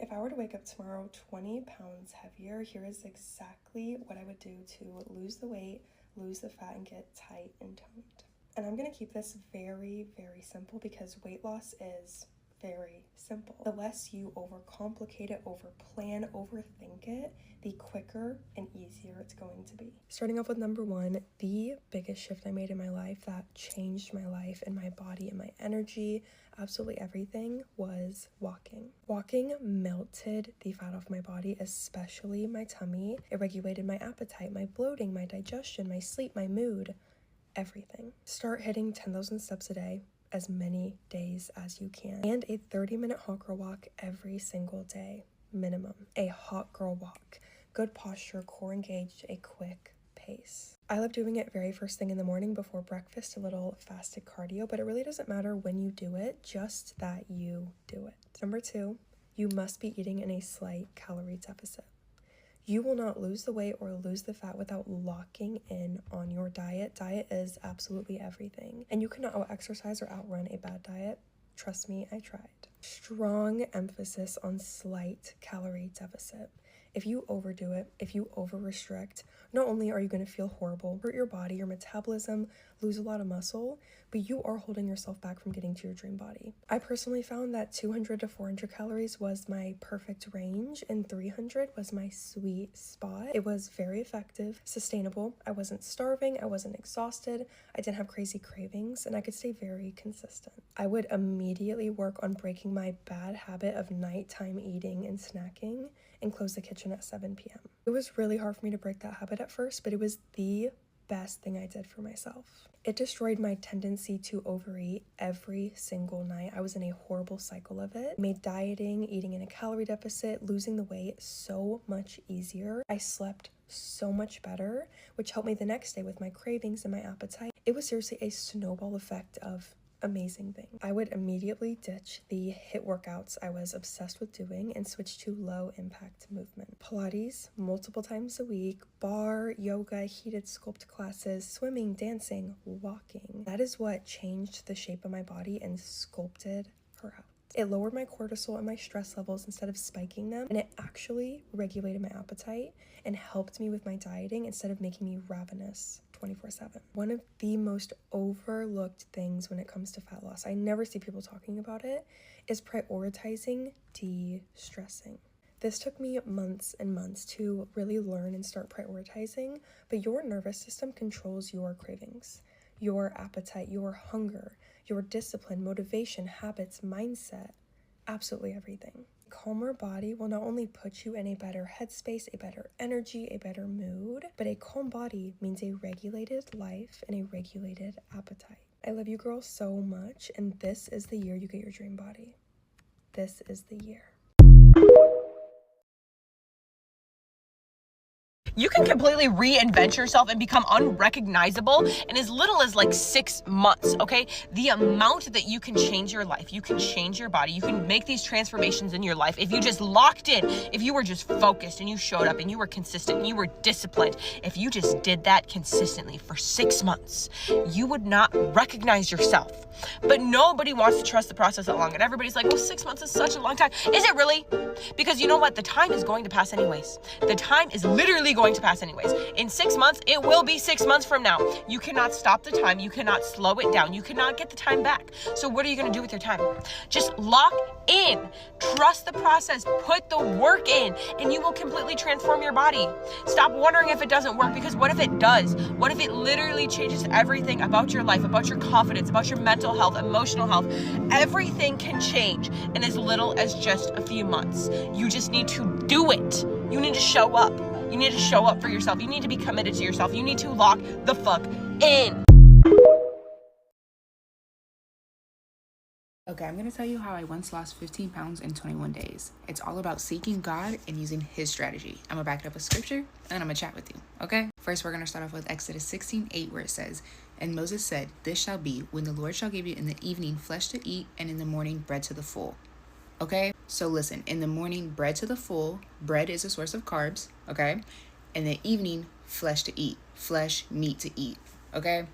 If I were to wake up tomorrow 20 pounds heavier, here is exactly what I would do to lose the weight, lose the fat, and get tight and toned. And I'm gonna keep this very, very simple because weight loss is very simple. The less you overcomplicate it, overplan, overthink it, the quicker and easier it's going to be. Starting off with number one, the biggest shift I made in my life that changed my life and my body and my energy, absolutely everything, was walking. Walking melted the fat off my body, especially my tummy. It regulated my appetite, my bloating, my digestion, my sleep, my mood, everything. Start hitting 10,000 steps a day, as many days as you can, and a 30-minute hot girl walk every single day, minimum. A hot girl walk, good posture, core engaged, a quick pace. I love doing it very first thing in the morning before breakfast, a little fasted cardio, but it really doesn't matter when you do it, just that you do it. Number two, you must be eating in a slight calorie deficit. You will not lose the weight or lose the fat without locking in on your diet. Diet is absolutely everything. And you cannot out-exercise or outrun a bad diet. Trust me, I tried. Strong emphasis on slight calorie deficit. If you overdo it, if you over-restrict, not only are you going to feel horrible, hurt your body, your metabolism, lose a lot of muscle, but you are holding yourself back from getting to your dream body. I personally found that 200 to 400 calories was my perfect range and 300 was my sweet spot. It was very effective, sustainable. I wasn't starving, I wasn't exhausted, I didn't have crazy cravings, and I could stay very consistent. I would immediately work on breaking my bad habit of nighttime eating and snacking and close the kitchen at 7 p.m. It was really hard for me to break that habit at first, but it was the best thing I did for myself. It destroyed my tendency to overeat every single night. I was in a horrible cycle of it. It made dieting, eating in a calorie deficit, losing the weight so much easier. I slept so much better, which helped me the next day with my cravings and my appetite. It was seriously a snowball effect of amazing thing. I would immediately ditch the HIIT workouts I was obsessed with doing and switch to low impact movement. Pilates multiple times a week, bar, yoga, heated sculpt classes, swimming, dancing, walking. That is what changed the shape of my body and sculpted her out. It lowered my cortisol and my stress levels instead of spiking them, and it actually regulated my appetite and helped me with my dieting instead of making me ravenous 24/7. One of the most overlooked things when it comes to fat loss, I never see people talking about it, is prioritizing de-stressing. This took me months and months to really learn and start prioritizing, but your nervous system controls your cravings, your appetite, your hunger, your discipline, motivation, habits, mindset, absolutely everything. A calmer body will not only put you in a better headspace, a better energy, a better mood, but a calm body means a regulated life and a regulated appetite. I love you girls so much, and this is the year you get your dream body. This is the year. You can completely reinvent yourself and become unrecognizable in as little as like 6 months, okay? The amount that you can change your life, you can change your body, you can make these transformations in your life if you just locked in, if you were just focused and you showed up and you were consistent and you were disciplined. If you just did that consistently for 6 months, you would not recognize yourself. But nobody wants to trust the process that long. And everybody's like, well, 6 months is such a long time. Is it really? Because you know what? The time is going to pass anyways. The time is literally going to pass anyways. In 6 months, it will be 6 months from now. You cannot stop the time. You cannot slow it down. You cannot get the time back. So what are you going to do with your time? Just lock in. Trust the process. Put the work in, and you will completely transform your body. Stop wondering if it doesn't work, because what if it does? What if it literally changes everything about your life, about your confidence, about your mental health, emotional health? Everything can change in as little as just a few months. You just need to do it. You need to show up. You need to show up for yourself. You need to be committed to yourself. You need to lock the fuck in. Okay, I'm going to tell you how I once lost 15 pounds in 21 days. It's all about seeking God and using his strategy. I'm going to back it up with scripture, and then I'm going to chat with you, okay? First, we're going to start off with Exodus 16:8, where it says, "And Moses said, This shall be when the Lord shall give you in the evening flesh to eat, and in the morning bread to the full." Okay? So listen, in the morning, bread to the full. Bread is a source of carbs, okay? In the evening, flesh to eat. Flesh, meat to eat, okay?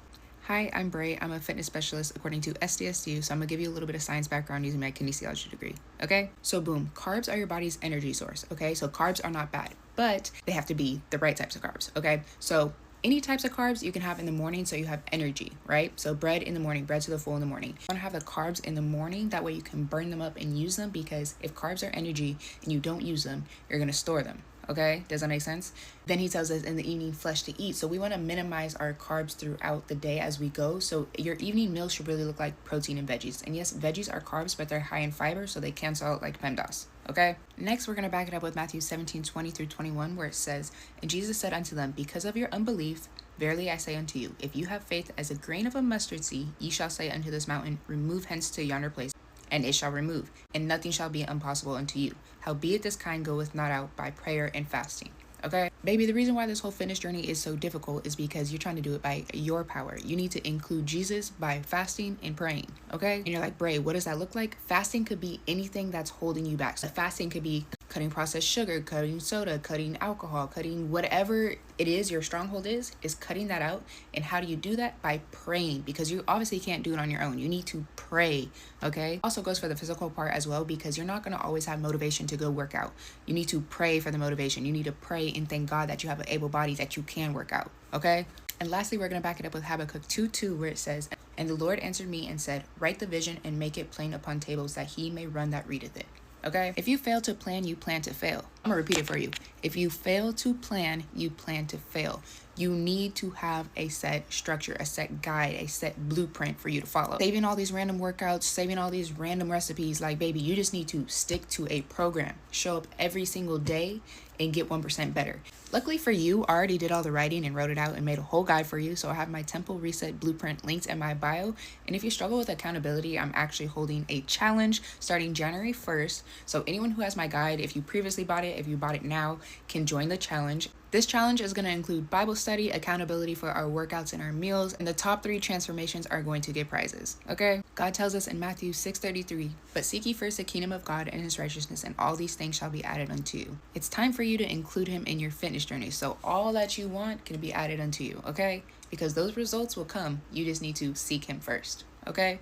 Hi, I'm Bray. I'm a fitness specialist according to SDSU, so I'm gonna give you a little bit of science background using my kinesiology degree, okay? So boom, carbs are your body's energy source, okay? So carbs are not bad, but they have to be the right types of carbs, okay? So any types of carbs you can have in the morning so you have energy, right? So bread in the morning, bread to the full in the morning. You wanna have the carbs in the morning, that way you can burn them up and use them, because if carbs are energy and you don't use them, you're gonna store them. Okay, does that make sense? Then he tells us in the evening flesh to eat. So we want to minimize our carbs throughout the day as we go. So your evening meal should really look like protein and veggies. And yes, veggies are carbs, but they're high in fiber, so they cancel out like PEMDAS. Okay, next we're going to back it up with Matthew 17:20-21, where it says, "And Jesus said unto them, Because of your unbelief, verily I say unto you, if you have faith as a grain of a mustard seed, ye shall say unto this mountain, Remove hence to yonder place, and it shall remove, and nothing shall be impossible unto you. Howbeit this kind goeth not out by prayer and fasting." Okay, baby, the reason why this whole fitness journey is so difficult is because you're trying to do it by your power. You need to include Jesus by fasting and praying, okay? And you're like, Bray, what does that look like? Fasting could be anything that's holding you back. So fasting could be cutting processed sugar, cutting soda, cutting alcohol, cutting whatever it is your stronghold is cutting that out. And how do you do that? By praying, because you obviously can't do it on your own. You need to pray, okay? Also goes for the physical part as well, because you're not going to always have motivation to go work out. You need to pray for the motivation. You need to pray and thank God that you have an able body that you can work out, okay? And lastly, we're going to back it up with Habakkuk 2:2, where it says, "And the Lord answered me and said, Write the vision and make it plain upon tables, that he may run that readeth it." Okay? If you fail to plan, you plan to fail. I'm gonna repeat it for you. If you fail to plan, you plan to fail. You need to have a set structure, a set guide, a set blueprint for you to follow. Saving all these random workouts, saving all these random recipes, like, baby, you just need to stick to a program. Show up every single day and get 1% better. Luckily for you, I already did all the writing and wrote it out and made a whole guide for you. So I have my Temple Reset Blueprint linked in my bio. And if you struggle with accountability, I'm actually holding a challenge starting January 1st. So anyone who has my guide, if you previously bought it, if you bought it now, can join the challenge. This challenge is going to include Bible study, accountability for our workouts and our meals, and the top 3 transformations are going to get prizes, okay? God tells us in Matthew 6:33, "But seek ye first the kingdom of God and his righteousness, and all these things shall be added unto you." It's time for you to include him in your fitness journey, so all that you want can be added unto you, okay? Because those results will come. You just need to seek him first, okay?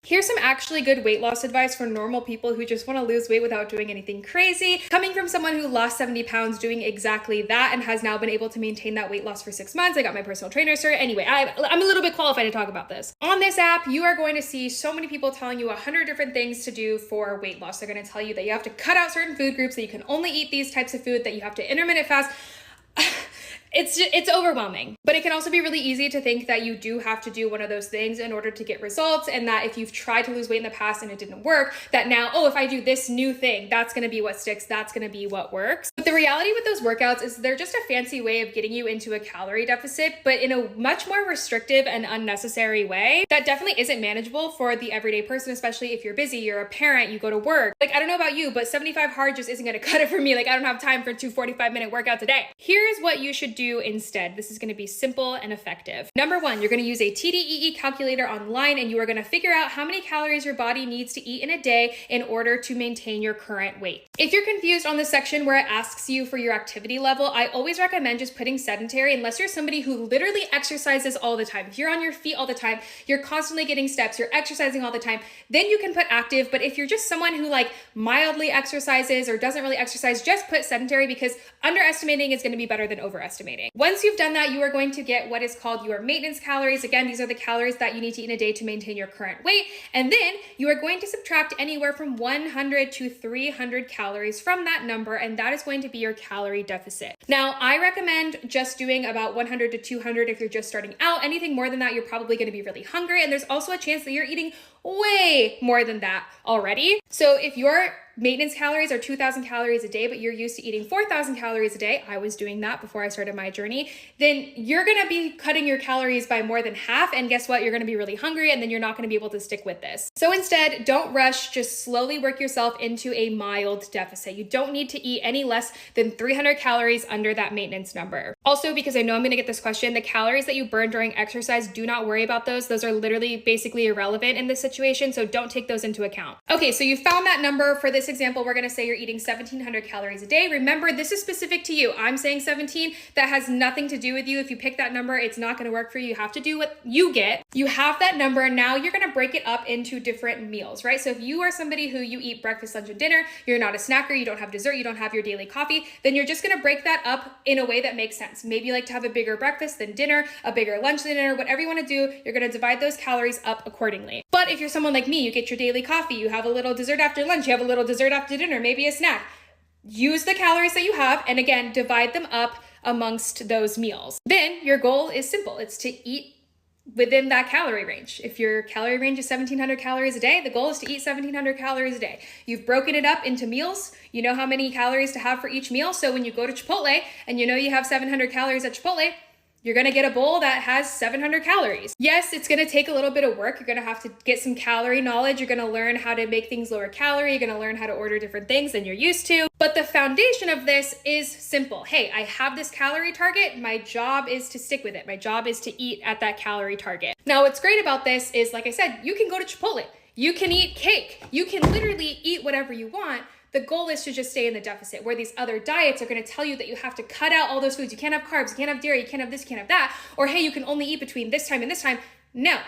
Here's some actually good weight loss advice for normal people who just want to lose weight without doing anything crazy. Coming from someone who lost 70 pounds doing exactly that and has now been able to maintain that weight loss for 6 months. I got my personal trainer cert. Anyway, I'm a little bit qualified to talk about this. On this app, you are going to see so many people telling you 100 different things to do for weight loss. They're going to tell you that you have to cut out certain food groups, that you can only eat these types of food, that you have to intermittent fast. It's overwhelming, but it can also be really easy to think that you do have to do one of those things in order to get results, and that if you've tried to lose weight in the past and it didn't work, that now, oh, if I do this new thing, that's going to be what sticks, that's going to be what works. But the reality with those workouts is they're just a fancy way of getting you into a calorie deficit, but in a much more restrictive and unnecessary way that definitely isn't manageable for the everyday person, especially if you're busy, you're a parent, you go to work. Like, I don't know about you, but 75 hard just isn't going to cut it for me. Like, I don't have time for 2 45-minute workouts a day. Here's what you should do instead. This is going to be simple and effective. Number 1, you're going to use a TDEE calculator online, and you are going to figure out how many calories your body needs to eat in a day in order to maintain your current weight. If you're confused on the section where it asks you for your activity level, I always recommend just putting sedentary, unless you're somebody who literally exercises all the time. If you're on your feet all the time, you're constantly getting steps, you're exercising all the time, then you can put active. But if you're just someone who like mildly exercises or doesn't really exercise, just put sedentary, because underestimating is going to be better than overestimating. Once you've done that, you are going to get what is called your maintenance calories. Again, these are the calories that you need to eat in a day to maintain your current weight. And then you are going to subtract anywhere from 100 to 300 calories from that number, and that is going to be your calorie deficit. Now, I recommend just doing about 100 to 200 if you're just starting out. Anything more than that, you're probably going to be really hungry, and there's also a chance that you're eating way more than that already. So if your maintenance calories are 2,000 calories a day, but you're used to eating 4,000 calories a day, I was doing that before I started my journey, then you're gonna be cutting your calories by more than half, and guess what? You're gonna be really hungry, and then you're not gonna be able to stick with this. So instead, don't rush, just slowly work yourself into a mild deficit. You don't need to eat any less than 300 calories under that maintenance number. Also, because I know I'm gonna get this question, the calories that you burn during exercise, do not worry about those. Those are literally basically irrelevant in this situation, so don't take those into account. Okay, so you found that number. For this example, we're gonna say you're eating 1,700 calories a day. Remember, this is specific to you. I'm saying 17, that has nothing to do with you. If you pick that number, it's not gonna work for you. You have to do what you get. You have that number, now you're gonna break it up into different meals, right? So if you are somebody who you eat breakfast, lunch, and dinner, you're not a snacker, you don't have dessert, you don't have your daily coffee, then you're just gonna break that up in a way that makes sense. Maybe you like to have a bigger breakfast than dinner, a bigger lunch than dinner, whatever you want to do, you're going to divide those calories up accordingly. But if you're someone like me, you get your daily coffee, you have a little dessert after lunch, you have a little dessert after dinner, maybe a snack. Use the calories that you have, and again, divide them up amongst those meals. Then your goal is simple. It's to eat within that calorie range. If your calorie range is 1,700 calories a day, the goal is to eat 1,700 calories a day. You've broken it up into meals. You know how many calories to have for each meal. So when you go to Chipotle and you know you have 700 calories at Chipotle, you're gonna get a bowl that has 700 calories. Yes, it's gonna take a little bit of work. You're gonna have to get some calorie knowledge. You're gonna learn how to make things lower calorie. You're gonna learn how to order different things than you're used to. But the foundation of this is simple. Hey, I have this calorie target. My job is to stick with it. My job is to eat at that calorie target. Now, what's great about this is, like I said, you can go to Chipotle. You can eat cake. You can literally eat whatever you want. The goal is to just stay in the deficit, where these other diets are going to tell you that you have to cut out all those foods. You can't have carbs, you can't have dairy, you can't have this, you can't have that. Or, hey, you can only eat between this time and this time. No,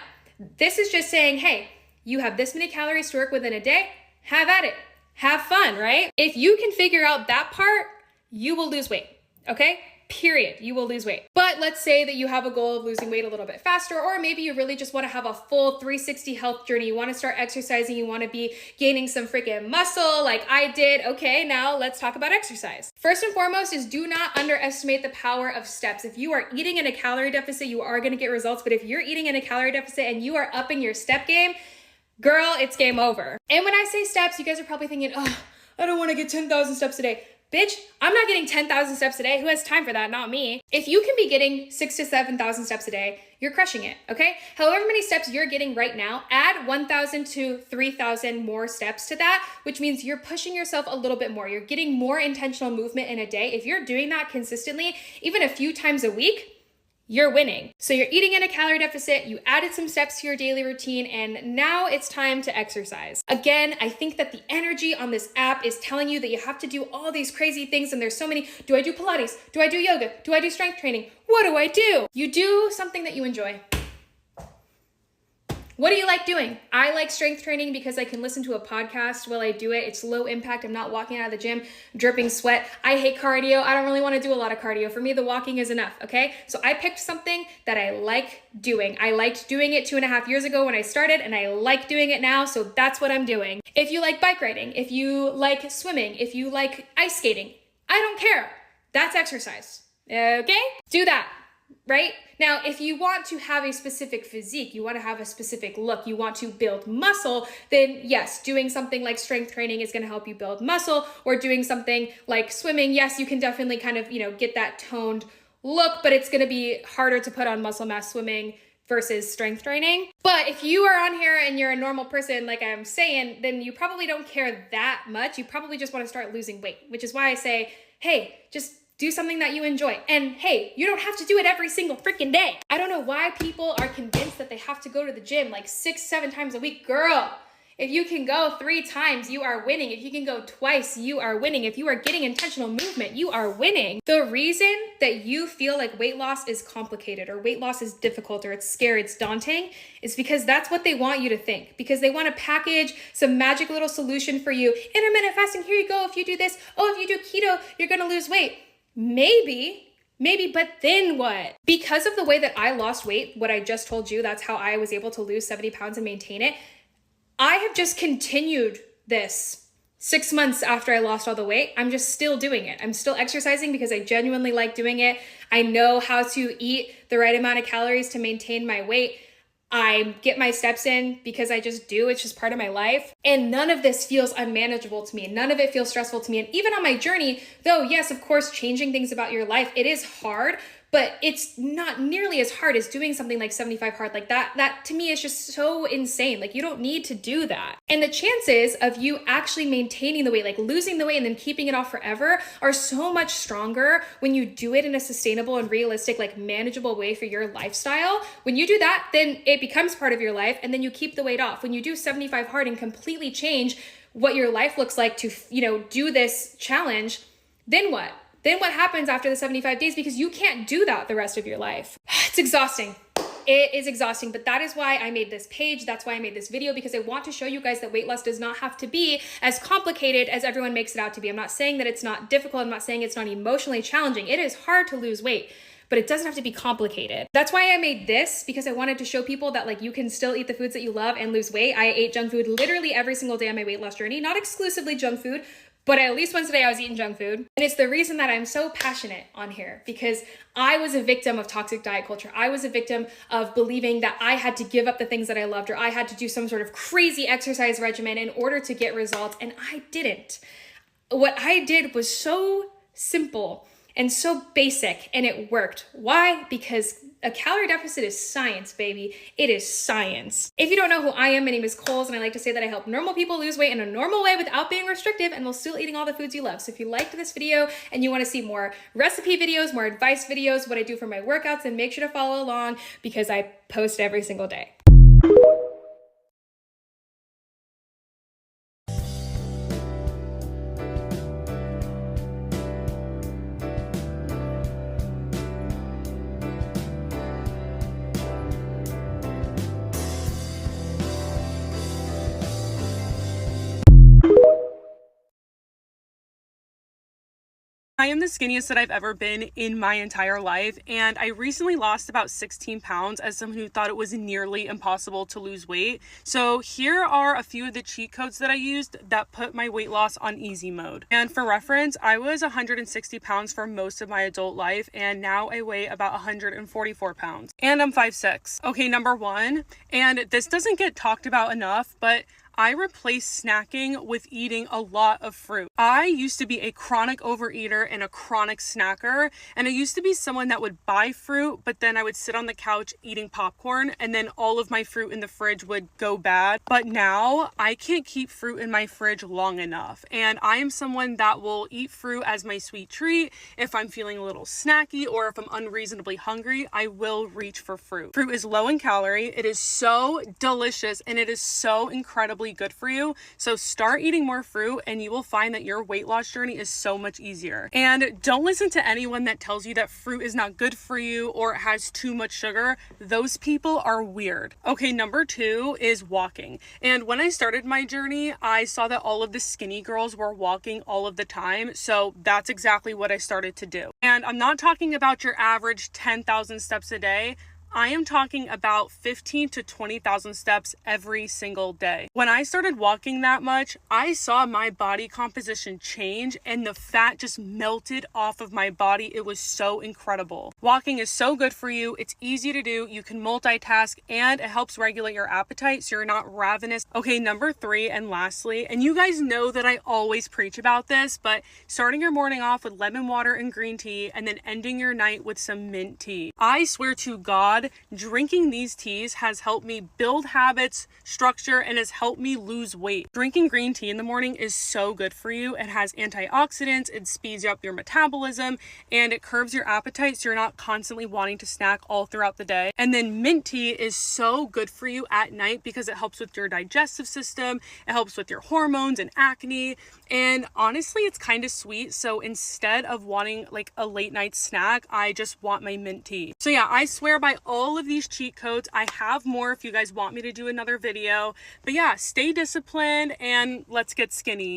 this is just saying, hey, you have this many calories to work with in a day. Have at it. Have fun, right? If you can figure out that part, you will lose weight, okay? Period. You will lose weight. But let's say that you have a goal of losing weight a little bit faster, or maybe you really just want to have a full 360 health journey. You want to start exercising. You want to be gaining some freaking muscle like I did. Okay, now let's talk about exercise. First and foremost is, do not underestimate the power of steps. If you are eating in a calorie deficit, you are going to get results. But if you're eating in a calorie deficit and you are upping your step game, girl, it's game over. And when I say steps, you guys are probably thinking, oh, I don't want to get 10,000 steps a day. Bitch, I'm not getting 10,000 steps a day. Who has time for that? Not me. If you can be getting 6,000 to 7,000 steps a day, you're crushing it, okay? However many steps you're getting right now, add 1,000 to 3,000 more steps to that, which means you're pushing yourself a little bit more. You're getting more intentional movement in a day. If you're doing that consistently, even a few times a week, you're winning. So you're eating in a calorie deficit, you added some steps to your daily routine, and now it's time to exercise. Again, I think that the energy on this app is telling you that you have to do all these crazy things, and there's so many. Do I do Pilates? Do I do yoga? Do I do strength training? What do I do? You do something that you enjoy. What do you like doing? I like strength training because I can listen to a podcast while I do it. It's low impact. I'm not walking out of the gym dripping sweat. I hate cardio. I don't really want to do a lot of cardio. For me, the walking is enough, okay? So I picked something that I like doing. I liked doing it 2.5 years ago when I started, and I like doing it now, so that's what I'm doing. If you like bike riding, if you like swimming, if you like ice skating, I don't care. That's exercise, okay? Do that. Right? Now, if you want to have a specific physique, you want to have a specific look, you want to build muscle, then yes, doing something like strength training is going to help you build muscle, or doing something like swimming. Yes, you can definitely kind of, get that toned look, but it's going to be harder to put on muscle mass swimming versus strength training. But if you are on here and you're a normal person, like I'm saying, then you probably don't care that much. You probably just want to start losing weight, which is why I say, hey, just do something that you enjoy. And hey, you don't have to do it every single freaking day. I don't know why people are convinced that they have to go to the gym like 6-7 times a week. Girl, if you can go 3 times, you are winning. If you can go twice, you are winning. If you are getting intentional movement, you are winning. The reason that you feel like weight loss is complicated, or weight loss is difficult, or it's scary, it's daunting, is because that's what they want you to think. Because they want to package some magic little solution for you. Intermittent fasting, here you go. If you do this, if you do keto, you're going to lose weight. Maybe, but then what? Because of the way that I lost weight, what I just told you, that's how I was able to lose 70 pounds and maintain it. I have just continued this 6 months after I lost all the weight. I'm just still doing it. I'm still exercising because I genuinely like doing it. I know how to eat the right amount of calories to maintain my weight. I get my steps in because I just do. It's just part of my life. And none of this feels unmanageable to me. None of it feels stressful to me. And even on my journey, though, yes, of course, changing things about your life, it is hard, but it's not nearly as hard as doing something like 75 hard. Like that to me is just so insane. Like, you don't need to do that. And the chances of you actually maintaining the weight, like losing the weight and then keeping it off forever, are so much stronger when you do it in a sustainable and realistic, like manageable way for your lifestyle. When you do that, then it becomes part of your life, and then you keep the weight off. When you do 75 hard and completely change what your life looks like to, do this challenge, then what? Then what happens after the 75 days? Because you can't do that the rest of your life. It's exhausting. It is exhausting, but that is why I made this page. That's why I made this video, because I want to show you guys that weight loss does not have to be as complicated as everyone makes it out to be. I'm not saying that it's not difficult. I'm not saying it's not emotionally challenging. It is hard to lose weight, but it doesn't have to be complicated. That's why I made this, because I wanted to show people that like you can still eat the foods that you love and lose weight. I ate junk food literally every single day on my weight loss journey, not exclusively junk food, but at least once a day I was eating junk food. And it's the reason that I'm so passionate on here, because I was a victim of toxic diet culture. I was a victim of believing that I had to give up the things that I loved, or I had to do some sort of crazy exercise regimen in order to get results, and I didn't. What I did was so simple and so basic, and it worked. Why? Because a calorie deficit is science, baby. It is science. If you don't know who I am, my name is Coles, and I like to say that I help normal people lose weight in a normal way without being restrictive and while still eating all the foods you love. So if you liked this video and you want to see more recipe videos, more advice videos, what I do for my workouts, then make sure to follow along, because I post every single day. I am the skinniest that I've ever been in my entire life, and I recently lost about 16 pounds as someone who thought it was nearly impossible to lose weight. So here are a few of the cheat codes that I used that put my weight loss on easy mode. And for reference, I was 160 pounds for most of my adult life, and now I weigh about 144 pounds. And I'm 5'6". Okay, number one, and this doesn't get talked about enough, but I replaced snacking with eating a lot of fruit. I used to be a chronic overeater and a chronic snacker, and I used to be someone that would buy fruit, but then I would sit on the couch eating popcorn, and then all of my fruit in the fridge would go bad. But now I can't keep fruit in my fridge long enough, and I am someone that will eat fruit as my sweet treat. If I'm feeling a little snacky or if I'm unreasonably hungry, I will reach for fruit. Fruit is low in calorie, it is so delicious, and it is so incredibly good for you. So start eating more fruit and you will find that your weight loss journey is so much easier. And don't listen to anyone that tells you that fruit is not good for you or it has too much sugar. Those people are weird. Okay, number two is walking. And when I started my journey, I saw that all of the skinny girls were walking all of the time. So that's exactly what I started to do. And I'm not talking about your average 10,000 steps a day. I am talking about 15 to 20,000 steps every single day. When I started walking that much, I saw my body composition change and the fat just melted off of my body. It was so incredible. Walking is so good for you. It's easy to do. You can multitask and it helps regulate your appetite so you're not ravenous. Okay, number three and lastly, and you guys know that I always preach about this, but starting your morning off with lemon water and green tea and then ending your night with some mint tea. I swear to God, drinking these teas has helped me build habits, structure, and has helped me lose weight. Drinking green tea in the morning is so good for you. It has antioxidants, it speeds up your metabolism, and it curbs your appetite so you're not constantly wanting to snack all throughout the day. And then mint tea is so good for you at night because it helps with your digestive system, it helps with your hormones and acne, and honestly, it's kind of sweet. So instead of wanting like a late night snack, I just want my mint tea. So yeah, I swear by all of these cheat codes. I have more if you guys want me to do another video. But yeah, stay disciplined and let's get skinny.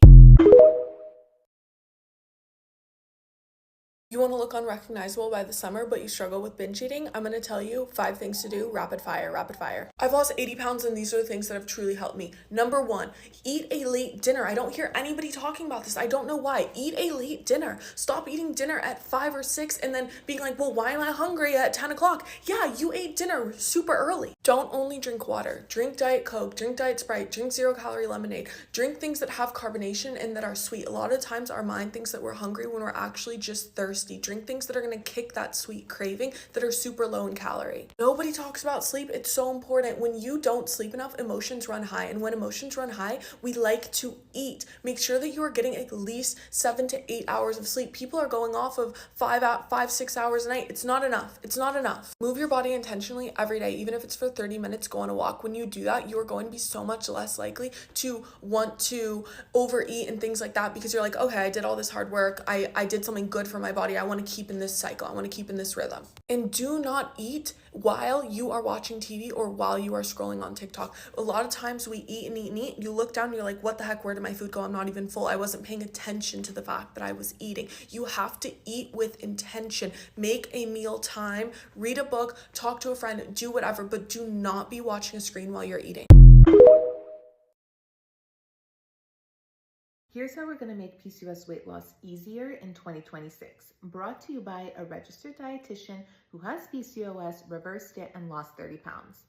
You want to look unrecognizable by the summer, but you struggle with binge eating? I'm going to tell you 5 things to do, rapid fire, rapid fire. I've lost 80 pounds and these are the things that have truly helped me. Number 1, eat a late dinner. I don't hear anybody talking about this. I don't know why. Eat a late dinner. Stop eating dinner at 5 or 6 and then being like, well, why am I hungry at 10 o'clock? Yeah, you ate dinner super early. Don't only drink water. Drink Diet Coke, drink Diet Sprite, drink 0-calorie lemonade. Drink things that have carbonation and that are sweet. A lot of times our mind thinks that we're hungry when we're actually just thirsty. Drink things that are going to kick that sweet craving that are super low in calorie. Nobody talks about sleep. It's so important. When you don't sleep enough, emotions run high. And when emotions run high, we like to eat. Make sure that you are getting at least 7 to 8 hours of sleep. People are going off of 5-6 hours a night. It's not enough. It's not enough. Move your body intentionally every day, even if it's for 30 minutes, go on a walk. When you do that, you are going to be so much less likely to want to overeat and things like that, because you're like, okay, I did all this hard work. I did something good for my body. I want to keep in this cycle. I want to keep in this rhythm. And do not eat while you are watching TV or while you are scrolling on TikTok. A lot of times we eat and eat and eat. You look down and you're like, what the heck? Where did my food go? I'm not even full. I wasn't paying attention to the fact that I was eating. You have to eat with intention. Make a meal time, read a book, talk to a friend, do whatever, but do not be watching a screen while you're eating. Here's how we're going to make PCOS weight loss easier in 2026. Brought to you by a registered dietitian who has PCOS, reversed it, and lost 30 pounds.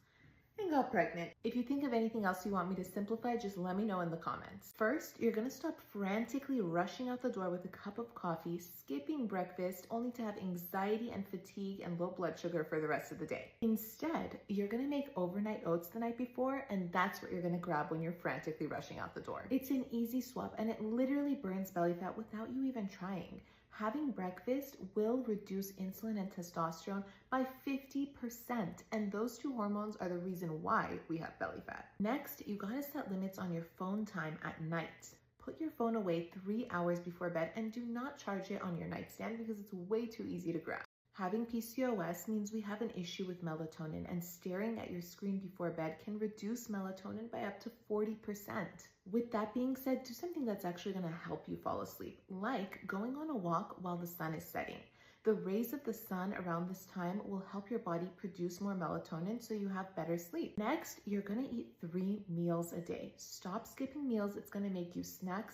And got pregnant. If you think of anything else you want me to simplify, just let me know in the comments. First, you're going to stop frantically rushing out the door with a cup of coffee, skipping breakfast, only to have anxiety and fatigue and low blood sugar for the rest of the day. Instead, you're going to make overnight oats the night before, and that's what you're going to grab when you're frantically rushing out the door. It's an easy swap, and it literally burns belly fat without you even trying. Having breakfast will reduce insulin and testosterone by 50%, and those two hormones are the reason why we have belly fat. Next, you gotta set limits on your phone time at night. Put your phone away 3 hours before bed and do not charge it on your nightstand because it's way too easy to grab. Having PCOS means we have an issue with melatonin, and staring at your screen before bed can reduce melatonin by up to 40%. With that being said, do something that's actually going to help you fall asleep, like going on a walk while the sun is setting. The rays of the sun around this time will help your body produce more melatonin so you have better sleep. Next, you're going to eat 3 meals a day. Stop skipping meals. It's going to make you snack.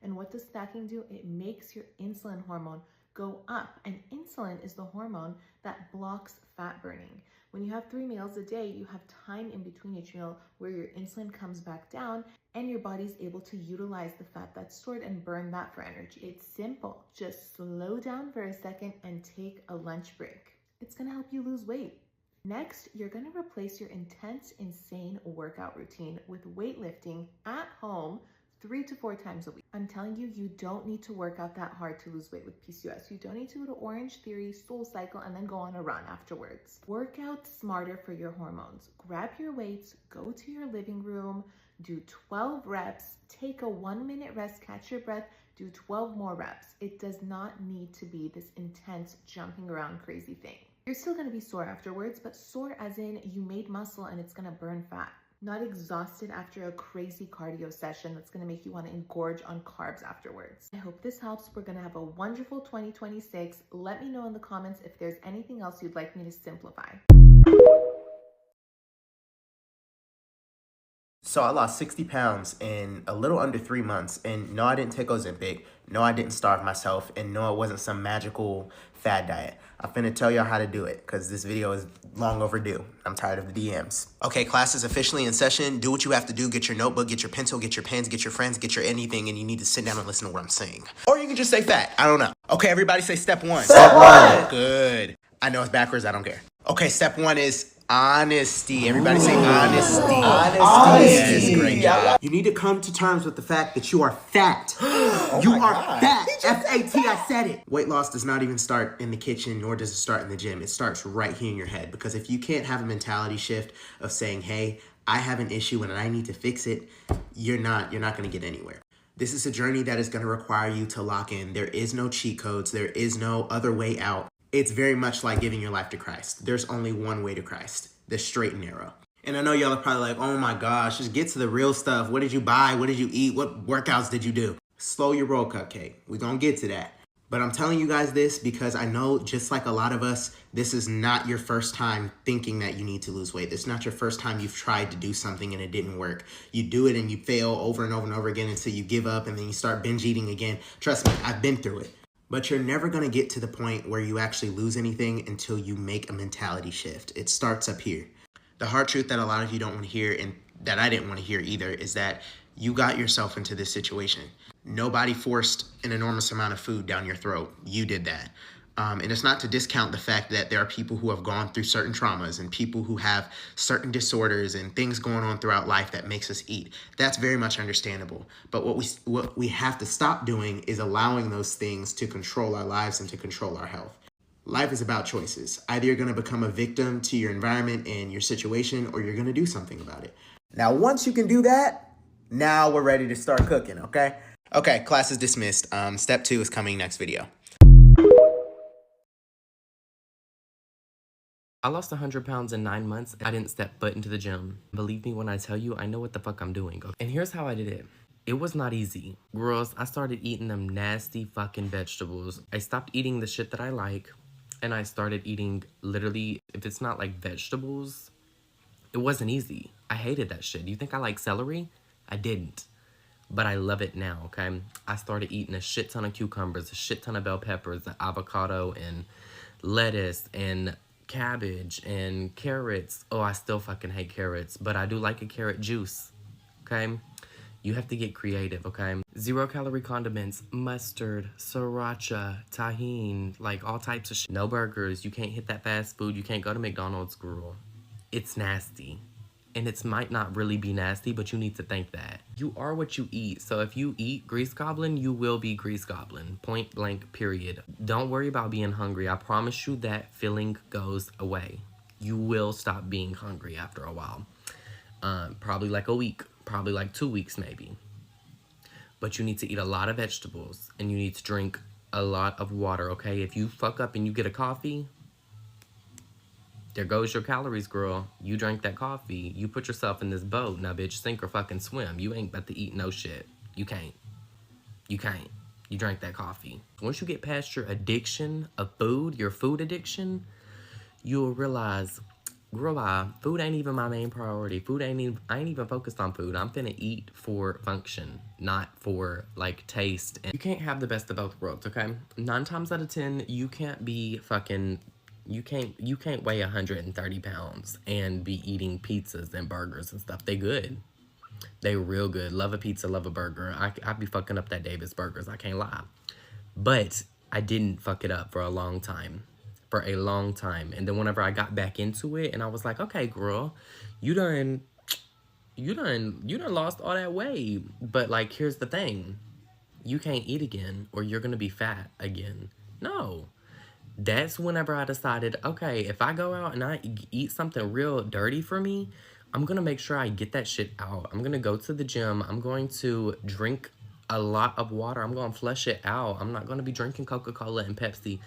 And what does snacking do? It makes your insulin hormone go up, and insulin is the hormone that blocks fat burning. When you have 3 meals a day, you have time in between each meal where your insulin comes back down and your body's able to utilize the fat that's stored and burn that for energy. It's simple. Just slow down for a second and take a lunch break. It's gonna help you lose weight. Next, you're gonna replace your intense, insane workout routine with weightlifting at home 3 to 4 times a week. I'm telling you, you don't need to work out that hard to lose weight with PCOS. You don't need to go to Orange Theory, Soul Cycle, and then go on a run afterwards. Work out smarter for your hormones. Grab your weights, go to your living room, do 12 reps, take a 1-minute rest, catch your breath, do 12 more reps. It does not need to be this intense jumping around crazy thing. You're still gonna be sore afterwards, but sore as in you made muscle and it's gonna burn fat. Not exhausted after a crazy cardio session that's going to make you want to engorge on carbs afterwards. I hope this helps. We're going to have a wonderful 2026. Let me know in the comments if there's anything else you'd like me to simplify. So I lost 60 pounds in a little under 3 months, and no, I didn't take Ozempic, no, I didn't starve myself, and no, it wasn't some magical fad diet. I'm finna tell y'all how to do it, because this video is long overdue. I'm tired of the DMs. Okay, class is officially in session. Do what you have to do. Get your notebook, get your pencil, get your pens, get your friends, get your anything, and you need to sit down and listen to what I'm saying. Or you can just say fat, I don't know. Okay, everybody say step 1. Step 1. Good. I know it's backwards, I don't care. Okay, step 1 is honesty. Everybody say honesty. Honesty. Yes, great job. You need to come to terms with the fact that you are fat. You are fat. F-A-T, I said it. Weight loss does not even start in the kitchen, nor does it start in the gym. It starts right here in your head. Because if you can't have a mentality shift of saying, hey, I have an issue and I need to fix it, you're not gonna get anywhere. This is a journey that is gonna require you to lock in. There is no cheat codes. There is no other way out. It's very much like giving your life to Christ. There's only one way to Christ, the straight and narrow. And I know y'all are probably like, oh my gosh, just get to the real stuff. What did you buy? What did you eat? What workouts did you do? Slow your roll, Cupcake. We're gonna get to that. But I'm telling you guys this because I know, just like a lot of us, this is not your first time thinking that you need to lose weight. This is not your first time you've tried to do something and it didn't work. You do it and you fail over and over and over again until you give up and then you start binge eating again. Trust me, I've been through it. But you're never going to get to the point where you actually lose anything until you make a mentality shift. It starts up here. The hard truth that a lot of you don't want to hear, and that I didn't want to hear either, is that you got yourself into this situation. Nobody forced an enormous amount of food down your throat. You did that. And it's not to discount the fact that there are people who have gone through certain traumas and people who have certain disorders and things going on throughout life that makes us eat. That's very much understandable. But what we have to stop doing is allowing those things to control our lives and to control our health. Life is about choices. Either you're going to become a victim to your environment and your situation, or you're going to do something about it. Now, once you can do that, now we're ready to start cooking, okay? Okay, class is dismissed. Step 2 is coming next video. I lost 100 pounds in 9 months. I didn't step foot into the gym. Believe me when I tell you, I know what the fuck I'm doing. Okay? And here's how I did it. It was not easy. Girls, I started eating them nasty fucking vegetables. I stopped eating the shit that I like, and I started eating literally, if it's not like vegetables, it wasn't easy. I hated that shit. You think I like celery? I didn't. But I love it now, okay? I started eating a shit ton of cucumbers, a shit ton of bell peppers, avocado, and lettuce, and cabbage, and carrots. Oh, I still fucking hate carrots, but I do like a carrot juice, okay? You have to get creative, okay? 0-calorie condiments, mustard, sriracha, tahini, like all types of shit. No burgers. You can't hit that fast food. You can't go to McDonald's, girl. It's nasty. And it might not really be nasty, but you need to think that. You are what you eat. So if you eat Grease Goblin, you will be Grease Goblin. Point blank, period. Don't worry about being hungry. I promise you that feeling goes away. You will stop being hungry after a while. Probably like a week. Probably like 2 weeks maybe. But you need to eat a lot of vegetables. And you need to drink a lot of water, okay? If you fuck up and you get a coffee, there goes your calories, girl. You drank that coffee. You put yourself in this boat. Now, bitch, sink or fucking swim. You ain't about to eat no shit. You can't. You can't. You drank that coffee. Once you get past your addiction of food, your food addiction, you'll realize, girl, food ain't even my main priority. I ain't even focused on food. I'm finna eat for function, not for, like, taste. And you can't have the best of both worlds, okay? 9 times out of 10, you can't be fucking... You can't weigh 130 pounds and be eating pizzas and burgers and stuff. They good. They real good. Love a pizza, love a burger. I be fucking up that Davis Burgers. I can't lie. But I didn't fuck it up for a long time. And then whenever I got back into it and I was like, okay, girl, you done lost all that weight. But like, here's the thing. You can't eat again or you're going to be fat again. No. That's whenever I decided, okay, if I go out and I eat something real dirty for me, I'm going to make sure I get that shit out. I'm going to go to the gym. I'm going to drink a lot of water. I'm going to flush it out. I'm not going to be drinking Coca-Cola and Pepsi.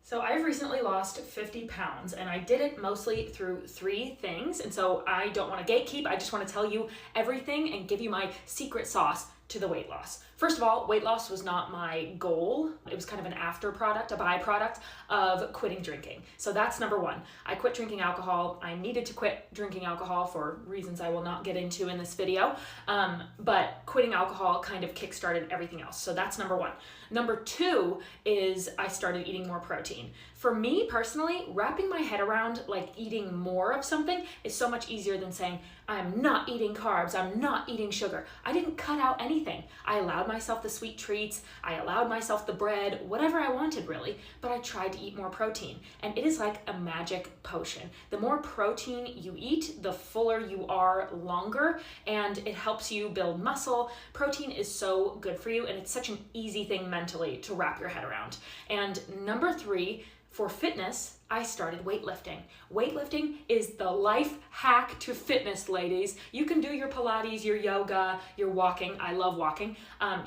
So I've recently lost 50 pounds and I did it mostly through 3 things. And so I don't want to gatekeep. I just want to tell you everything and give you my secret sauce to the weight loss. First of all, weight loss was not my goal. It was kind of an after product, a byproduct of quitting drinking. So that's number 1. I quit drinking alcohol. I needed to quit drinking alcohol for reasons I will not get into in this video. But quitting alcohol kind of kickstarted everything else. So that's number 1. Number 2 is I started eating more protein. For me personally, wrapping my head around like eating more of something is so much easier than saying, I'm not eating carbs, I'm not eating sugar. I didn't cut out anything. I allowed myself the sweet treats, I allowed myself the bread, whatever I wanted really, but I tried to eat more protein. And it is like a magic potion. The more protein you eat, the fuller you are longer, and it helps you build muscle. Protein is so good for you, and it's such an easy thing mentally to wrap your head around. And number 3, for fitness, I started weightlifting. Weightlifting is the life hack to fitness, ladies. You can do your Pilates, your yoga, your walking. I love walking.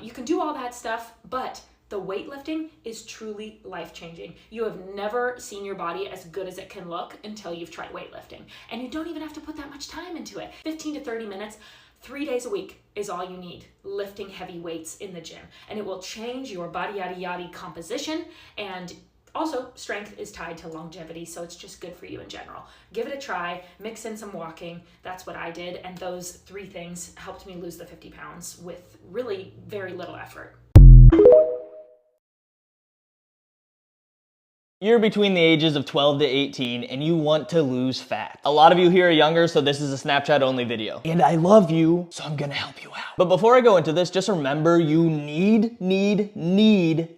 You can do all that stuff, but the weightlifting is truly life-changing. You have never seen your body as good as it can look until you've tried weightlifting. And you don't even have to put that much time into it. 15 to 30 minutes. 3 days a week is all you need, lifting heavy weights in the gym. And it will change your body yada yada composition, and also strength is tied to longevity, so it's just good for you in general. Give it a try, mix in some walking. That's what I did, and those 3 things helped me lose the 50 pounds with really very little effort. You're between the ages of 12 to 18 and you want to lose fat. A lot of you here are younger, so this is a Snapchat only video. And I love you, so I'm gonna help you out. But before I go into this, just remember you need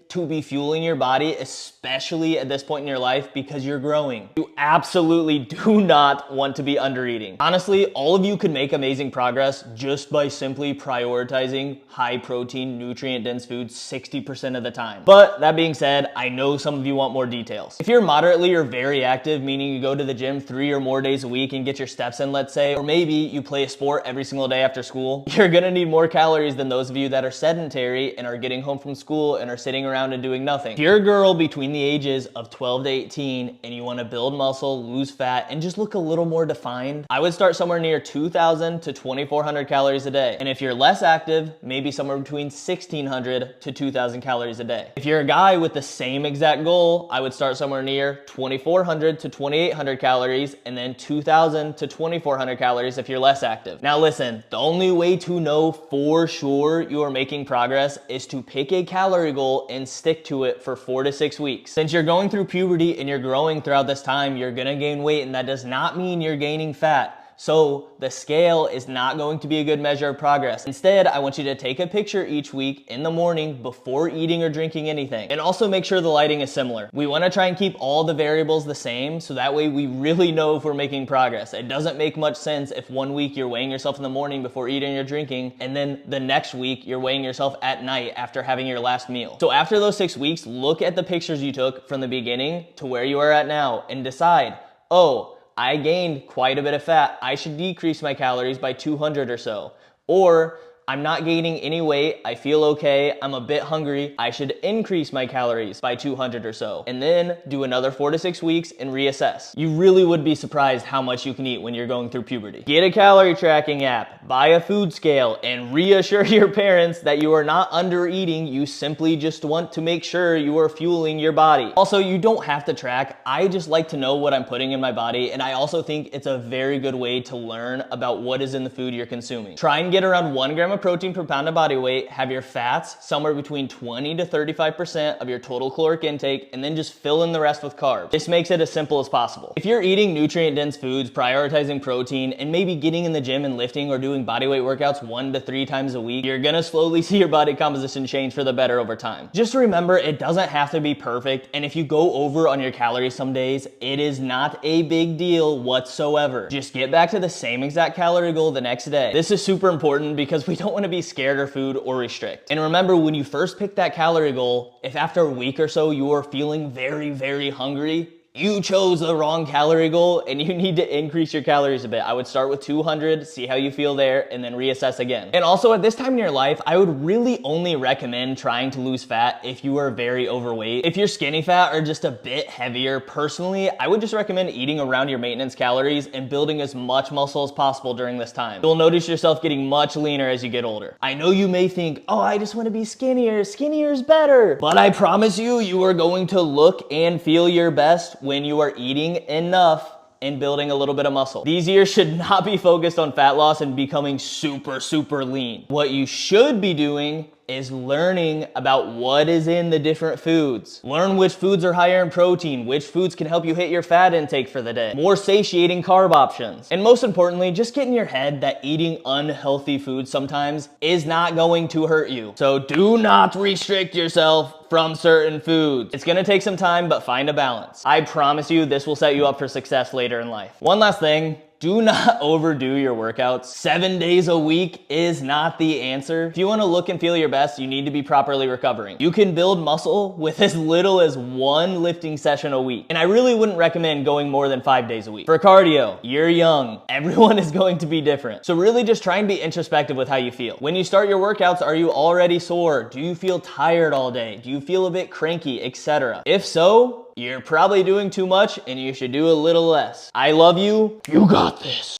to be fueling your body, especially at this point in your life, because you're growing. You absolutely do not want to be under eating. Honestly, all of you could make amazing progress just by simply prioritizing high protein, nutrient dense foods 60% of the time. But that being said, I know some of you want more details. If you're moderately or very active, meaning you go to the gym 3 or more days a week and get your steps in, let's say, or maybe you play a sport every single day after school, you're gonna need more calories than those of you that are sedentary and are getting home from school and are sitting around and doing nothing. If you're a girl between the ages of 12 to 18 and you want to build muscle, lose fat, and just look a little more defined, I would start somewhere near 2,000 to 2,400 calories a day. And if you're less active, maybe somewhere between 1,600 to 2,000 calories a day. If you're a guy with the same exact goal, I would start somewhere near 2,400 to 2,800 calories, and then 2,000 to 2,400 calories if you're less active. Now listen, the only way to know for sure you are making progress is to pick a calorie goal and stick to it for 4 to 6 weeks. Since you're going through puberty and you're growing throughout this time, you're gonna gain weight, and that does not mean you're gaining fat. So the scale is not going to be a good measure of progress. Instead, I want you to take a picture each week in the morning before eating or drinking anything. And also make sure the lighting is similar. We want to try and keep all the variables the same, so that way we really know if we're making progress. It doesn't make much sense if one week you're weighing yourself in the morning before eating or drinking, and then the next week you're weighing yourself at night after having your last meal. So after those 6 weeks, look at the pictures you took from the beginning to where you are at now and decide, oh, I gained quite a bit of fat, I should decrease my calories by 200 or so. Or, I'm not gaining any weight, I feel okay, I'm a bit hungry, I should increase my calories by 200 or so. And then do another 4 to 6 weeks and reassess. You really would be surprised how much you can eat when you're going through puberty. Get a calorie tracking app, buy a food scale, and reassure your parents that you are not under eating, you simply just want to make sure you are fueling your body. Also, you don't have to track, I just like to know what I'm putting in my body, and I also think it's a very good way to learn about what is in the food you're consuming. Try and get around 1 gram of protein per pound of body weight, have your fats somewhere between 20 to 35% of your total caloric intake, and then just fill in the rest with carbs. This makes it as simple as possible. If you're eating nutrient-dense foods, prioritizing protein, and maybe getting in the gym and lifting or doing bodyweight workouts 1 to 3 times a week, you're gonna slowly see your body composition change for the better over time. Just remember, it doesn't have to be perfect, and if you go over on your calories some days, it is not a big deal whatsoever. Just get back to the same exact calorie goal the next day. This is super important because we don't want to be scared of food or restrict. And remember, when you first pick that calorie goal, if after a week or so you are feeling very hungry, you chose the wrong calorie goal and you need to increase your calories a bit. I would start with 200, see how you feel there, and then reassess again. And also at this time in your life, I would really only recommend trying to lose fat if you are very overweight. If you're skinny fat or just a bit heavier, personally, I would just recommend eating around your maintenance calories and building as much muscle as possible during this time. You'll notice yourself getting much leaner as you get older. I know you may think, oh, I just want to be skinnier. Skinnier is better. But I promise you, you are going to look and feel your best when you are eating enough and building a little bit of muscle. These years should not be focused on fat loss and becoming super lean. What you should be doing is learning about what is in the different foods. Learn which foods are higher in protein, which foods can help you hit your fat intake for the day, more satiating carb options. And most importantly, just get in your head that eating unhealthy food sometimes is not going to hurt you. So do not restrict yourself from certain foods. It's gonna take some time, but find a balance. I promise you this will set you up for success later in life. One last thing, do not overdo your workouts. 7 days a week is not the answer. If you want to look and feel your best, you need to be properly recovering. You can build muscle with as little as 1 lifting session a week. And I really wouldn't recommend going more than 5 days a week. For cardio, you're young. Everyone is going to be different. So really just try and be introspective with how you feel. When you start your workouts, are you already sore? Do you feel tired all day? Do you feel a bit cranky, etc.? If so, you're probably doing too much and you should do a little less. I love you. You got this.